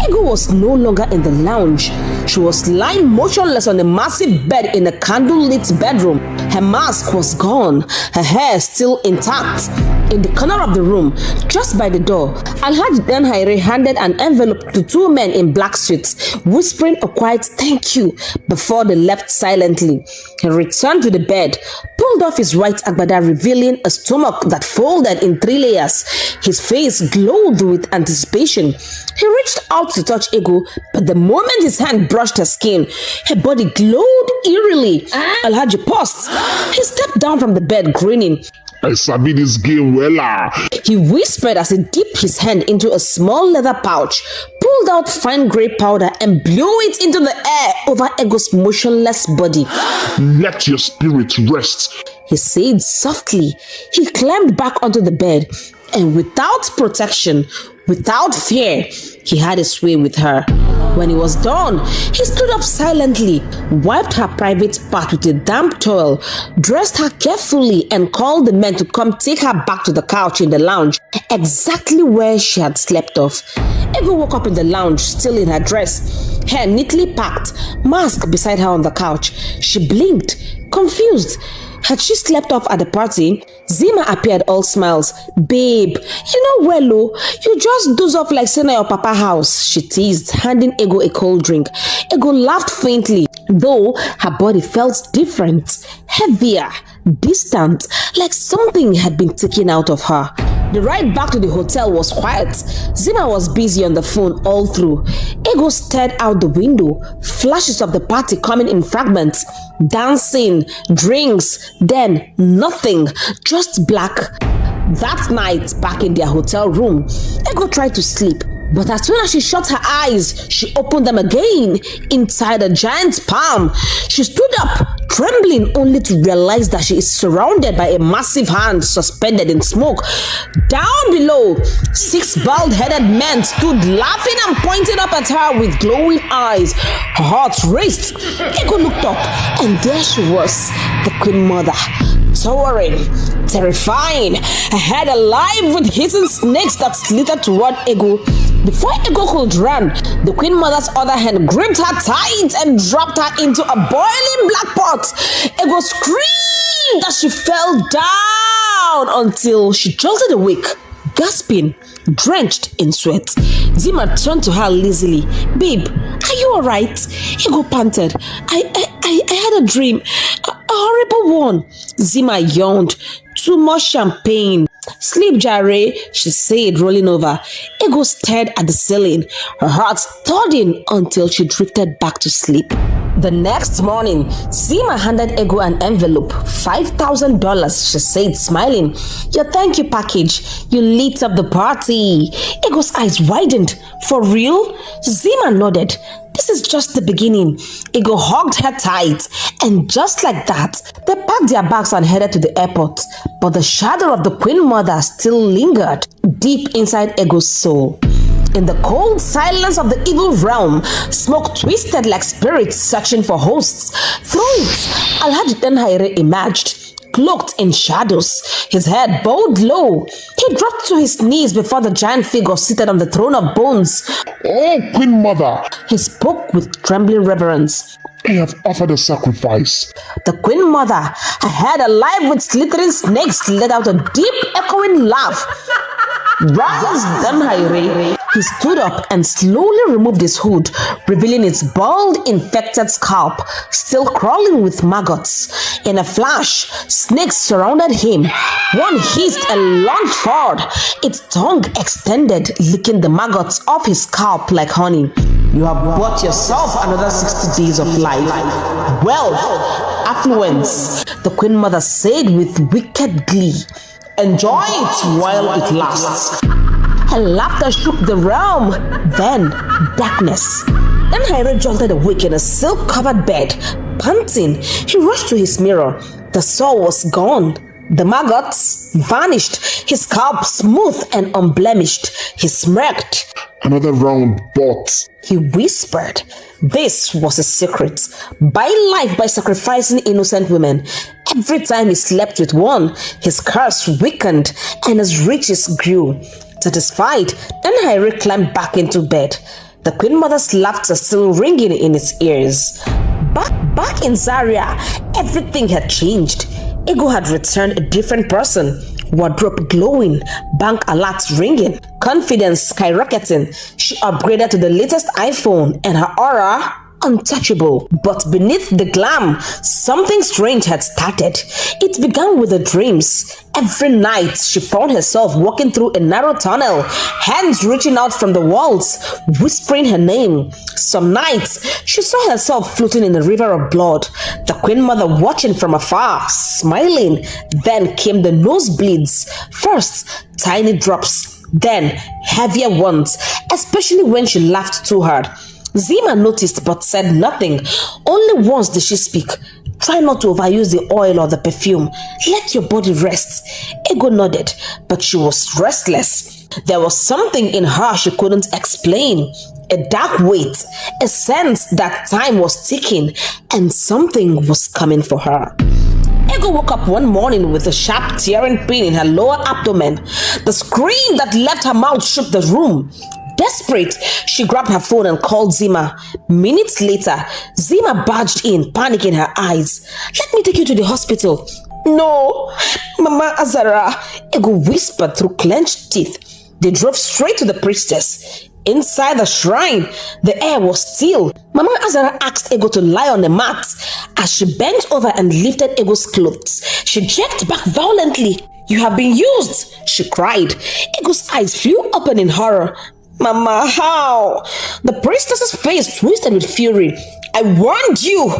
Ego was no longer in the lounge. She was lying motionless on a massive bed in a candle-lit bedroom. Her mask was gone, her hair still intact. In the corner of the room, just by the door, Alhaji Danhaire handed an envelope to two men in black suits, whispering a quiet thank you before they left silently. He returned to the bed, pulled off his white agbada, revealing a stomach that folded in 3 layers. His face glowed with anticipation. He reached out to touch Ego, but the moment his hand brushed her skin, her body glowed eerily. Alhaji paused. He stepped down from the bed, grinning. I sabi this game wella. He whispered as he dipped his hand into a small leather pouch, pulled out fine grey powder and blew it into the air over Ego's motionless body. Let your spirit rest, he said softly. He climbed back onto the bed, and without protection, without fear, he had his way with her. When he was done, he stood up silently, wiped her private part with a damp towel, dressed her carefully, and called the men to come take her back to the couch in the lounge, exactly where she had slept off. Ego woke up in the lounge, still in her dress, hair neatly packed, mask beside her on the couch. She blinked, confused. Had she slept off at the party? Zima appeared all smiles. Babe, you know well, you just doze off like saying at your papa house, she teased, handing Ego a cold drink. Ego laughed faintly, though her body felt different, heavier, distant, like something had been taken out of her. The ride back to the hotel was quiet. Zima was busy on the phone all through. Ego stared out the window, flashes of the party coming in fragments, dancing, drinks, then nothing, just black. That night, back in their hotel room, Ego tried to sleep, but as soon as she shut her eyes, she opened them again inside a giant's palm. She stood up, trembling, only to realize that she is surrounded by a massive hand suspended in smoke. Down below, 6 bald-headed men stood laughing and pointing up at her with glowing eyes. Her heart raced. Ego looked up, and there she was, the Queen Mother, towering, terrifying, her head alive with hissing snakes that slithered toward Ego. Before Ego could run, the Queen Mother's other hand gripped her tight and dropped her into a boiling black pot. Ego screamed as she fell down until she jolted awake, gasping, drenched in sweat. Zima turned to her lazily. Babe, are you alright? Ego panted. I had a dream, a horrible one. Zima yawned. Too much champagne. Sleep, Jare, she said, rolling over. Ego stared at the ceiling, her heart thudding until she drifted back to sleep. The next morning, Zima handed Ego an envelope, $5,000, she said, smiling. Your thank you package. You lit up the party. Ego's eyes widened. For real? Zima nodded. This is just the beginning. Ego hugged her tight, and just like that, they packed their bags and headed to the airport. But the shadow of the Queen Mother still lingered deep inside Ego's soul. In the cold silence of the evil realm, smoke twisted like spirits searching for hosts. Through it, Alhaji Danhaire emerged, cloaked in shadows, his head bowed low. He dropped to his knees before the giant figure seated on the throne of bones. Oh, Queen Mother, he spoke with trembling reverence. I have offered a sacrifice. The Queen Mother, her head alive with slithering snakes, let out a deep echoing laugh. Rise, Danhaire. He stood up and slowly removed his hood, revealing its bald, infected scalp, still crawling with maggots. In a flash, snakes surrounded him. One hissed and lunged forward, its tongue extended, licking the maggots off his scalp like honey. You have bought yourself another 60 days of life. Wealth, affluence, the Queen Mother said with wicked glee. Enjoy it while it lasts. Her laughter shook the realm. Then, darkness. Danhaire jolted awake in a silk-covered bed. Panting, he rushed to his mirror. The sore was gone. The maggots vanished. His scalp smooth and unblemished. He smirked. Another round bought. He whispered. This was a secret. Buy life by sacrificing innocent women. Every time he slept with one, his curse weakened and his riches grew. Satisfied, Danhaire climbed back into bed. the Queen Mother's laughter still ringing in his ears. Back in Zaria, everything had changed. Ego had returned a different person. Wardrobe glowing, bank alerts ringing, confidence skyrocketing. She upgraded to the latest iPhone and her aura untouchable. But beneath the glam, something strange had started. It began with her dreams. Every night, she found herself walking through a narrow tunnel, hands reaching out from the walls, whispering her name. Some nights, she saw herself floating in a river of blood, the Queen Mother watching from afar, smiling. Then came the nosebleeds. First, tiny drops, then heavier ones, especially when she laughed too hard. Zima noticed but said nothing. Only once did she speak. Try not to overuse the oil or the perfume. Let your body rest. Ego nodded, but she was restless. There was something in her she couldn't explain. A dark weight, a sense that time was ticking and something was coming for her. Ego woke up one morning with a sharp tearing pain in her lower abdomen. The scream that left her mouth shook the room. Desperate, she grabbed her phone and called Zima. Minutes later, Zima barged in, panic in her eyes. Let me take you to the hospital. No, Mama Azara, Ego whispered through clenched teeth. They drove straight to the priestess. Inside the shrine, the air was still. Mama Azara asked Ego to lie on the mat. As she bent over and lifted Ego's clothes, she jerked back violently. You have been used, she cried. Ego's eyes flew open in horror. Mama, how? The priestess's face twisted with fury. I warned you.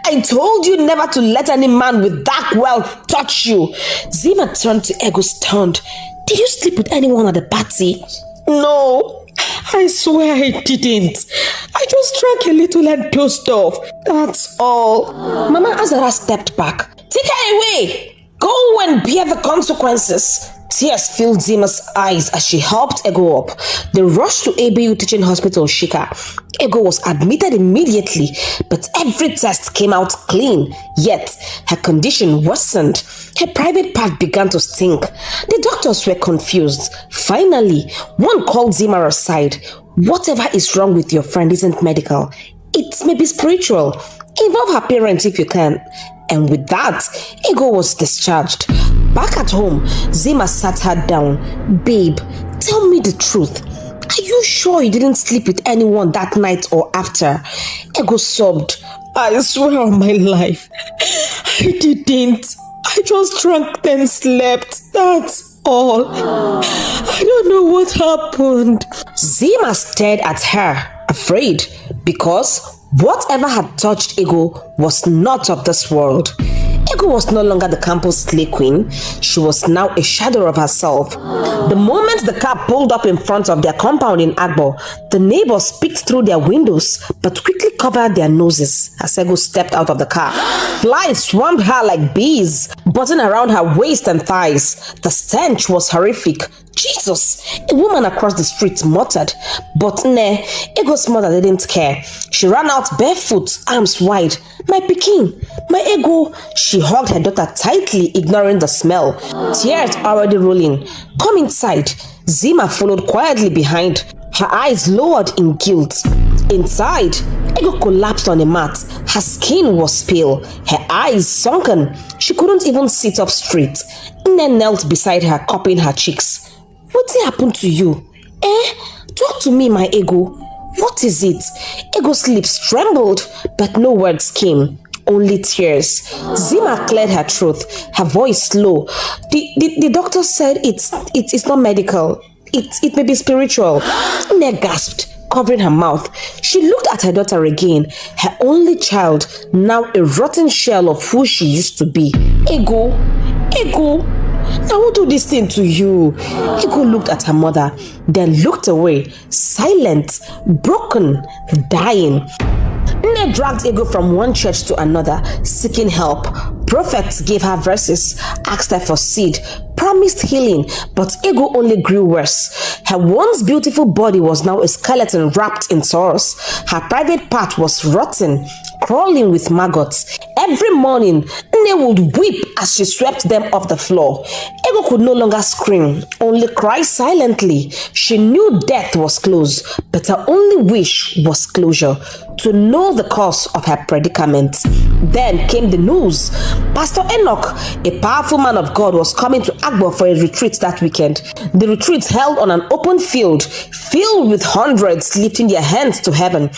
I told you never to let any man with dark wealth touch you. Zima turned to Ego stunned. Did you sleep with anyone at the party? No, I swear I didn't. I just drank a little and dozed off. That's all. Mama Azara stepped back. Take her away. Go and bear the consequences. Tears filled Zima's eyes as she helped Ego up. They rushed to ABU Teaching Hospital Shika. Ego was admitted immediately, but every test came out clean. Yet, her condition worsened. Her private part began to stink. The doctors were confused. Finally, one called Zima aside. Whatever is wrong with your friend isn't medical. It may be spiritual. Involve her parents if you can. And with that, Ego was discharged. Back at home, Zima sat her down. Babe, tell me the truth. Are you sure you didn't sleep with anyone that night or after? Ego sobbed. I swear on my life, I didn't. I just drank then slept. That's all. I don't know what happened. Zima stared at her, afraid, because whatever had touched Ego was not of this world. Ego was no longer the campus slay queen. She was now a shadow of herself. The moment the car pulled up in front of their compound in Agbo, the neighbors peeked through their windows but quickly covered their noses as Ego stepped out of the car. Flies swarmed her like bees, buzzing around her waist and thighs. The stench was horrific. Jesus! A woman across the street muttered. But nah, Ego's mother didn't care. She ran out barefoot, arms wide. My Pekin, my Ego. She hugged her daughter tightly, ignoring the smell. Tears already rolling. Come inside. Zima followed quietly behind, her eyes lowered in guilt. Inside, Ego collapsed on a mat. Her skin was pale, her eyes sunken. She couldn't even sit up straight. Nne knelt beside her, cupping her cheeks. What happened to you? Talk to me, my Ego. What is it? Ego's lips trembled, but no words came. Only tears. Zima cleared her throat, her voice low. The doctor said it's not medical. It may be spiritual. Nne gasped, covering her mouth. She looked at her daughter again, her only child, now a rotten shell of who she used to be. Ego, I won't do this thing to you. Ego looked at her mother, then looked away, silent, broken, dying. Nne dragged Ego from one church to another, seeking help. Prophets gave her verses, asked her for seed, promised healing, but ego only grew worse. Her once beautiful body was now a skeleton wrapped in sores. Her private part was rotten, crawling with maggots. Every morning, Nne would weep as she swept them off the floor. Ego could no longer scream, only cry silently. She knew death was close, but her only wish was closure, to know the cause of her predicament. Then came the news. Pastor Enoch, a powerful man of God, was coming to Agbo for a retreat that weekend. The retreat held on an open field, filled with hundreds lifting their hands to heaven.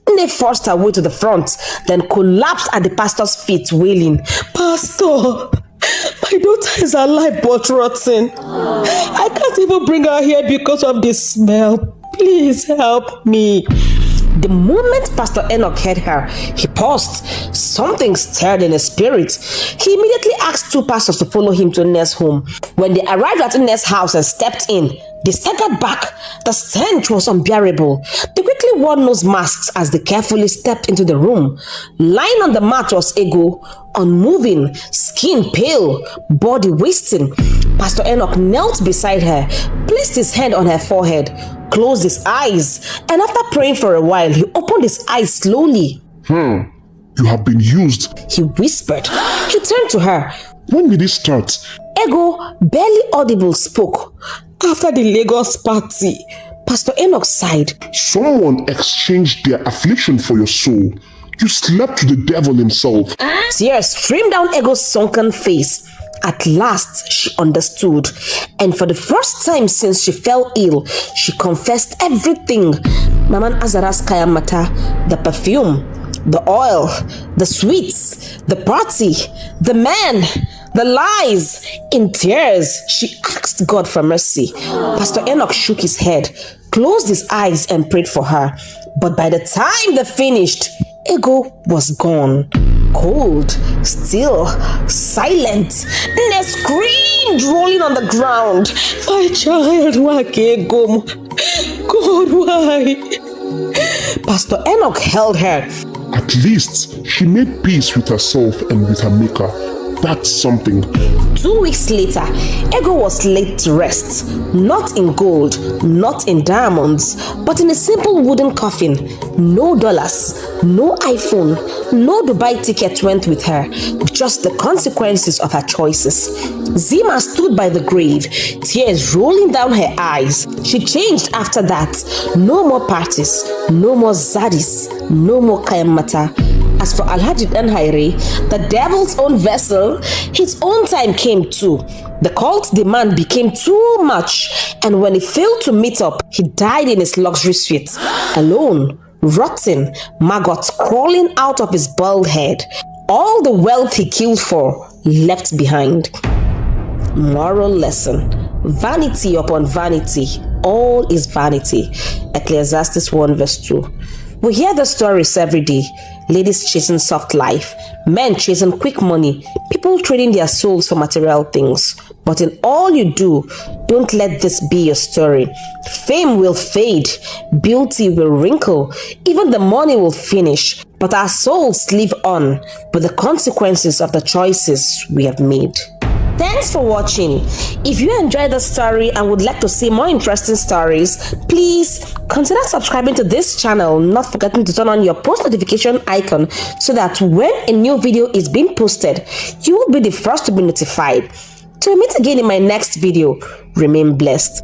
Nne forced her way to the front, then collapsed at the pastor's feet, wailing, "Pastor, my daughter is alive but rotten. I can't even bring her here because of the smell. Please help me." The moment Pastor Enoch heard her, he paused. Something stirred in his spirit. He immediately asked two pastors to follow him to Nne's home. When they arrived at Nne's house and stepped in, they staggered back. The stench was unbearable. They quickly wore nose masks as they carefully stepped into the room. Lying on the mat was Ego, unmoving, skin pale, body wasting. Pastor Enoch knelt beside her, placed his hand on her forehead, closed his eyes, and after praying for a while, he opened his eyes slowly. You have been used. He whispered. He turned to her. When did it start? Ego, barely audible, spoke. "After the Lagos party." Pastor Enoch sighed. Someone exchanged their affliction for your soul. You slept with the devil himself. Tears streamed down Ego's sunken face. At last, she understood, and for the first time since she fell ill, she confessed everything. Maman Azara's kayamata, the perfume, the oil, the sweets, the party, the man, the lies. In tears, she asked God for mercy. Pastor Enoch shook his head, closed his eyes, and prayed for her. But by the time they finished, Ego was gone. Cold, still, silent. Nne screamed, rolling on the ground. "My child, why Ego? God, why?" Pastor Enoch held her. At least she made peace with herself and with her maker. That's something. 2 weeks later, Ego was laid to rest, not in gold, not in diamonds, but in a simple wooden coffin. No dollars, no iPhone, no Dubai ticket went with her, just the consequences of her choices. Zima stood by the grave, tears rolling down her eyes. She changed after that. No more parties, no more zadis, no more kayamata. As for Alhaji Danhaire, the devil's own vessel, his own time came too. The cult demand became too much, and when he failed to meet up, he died in his luxury suite, alone, rotten, maggots crawling out of his bald head. All the wealth he killed for, left behind. Moral lesson: vanity upon vanity, all is vanity. Ecclesiastes 1 verse 2. We hear the stories every day. Ladies chasing soft life, men chasing quick money, people trading their souls for material things. But in all you do, don't let this be your story. Fame will fade, beauty will wrinkle, even the money will finish, but our souls live on with the consequences of the choices we have made. Thanks for watching. If you enjoyed the story and would like to see more interesting stories, please consider subscribing to this channel, not forgetting to turn on your post notification icon so that when a new video is being posted, you will be the first to be notified. Till we meet again in my next video, remain blessed.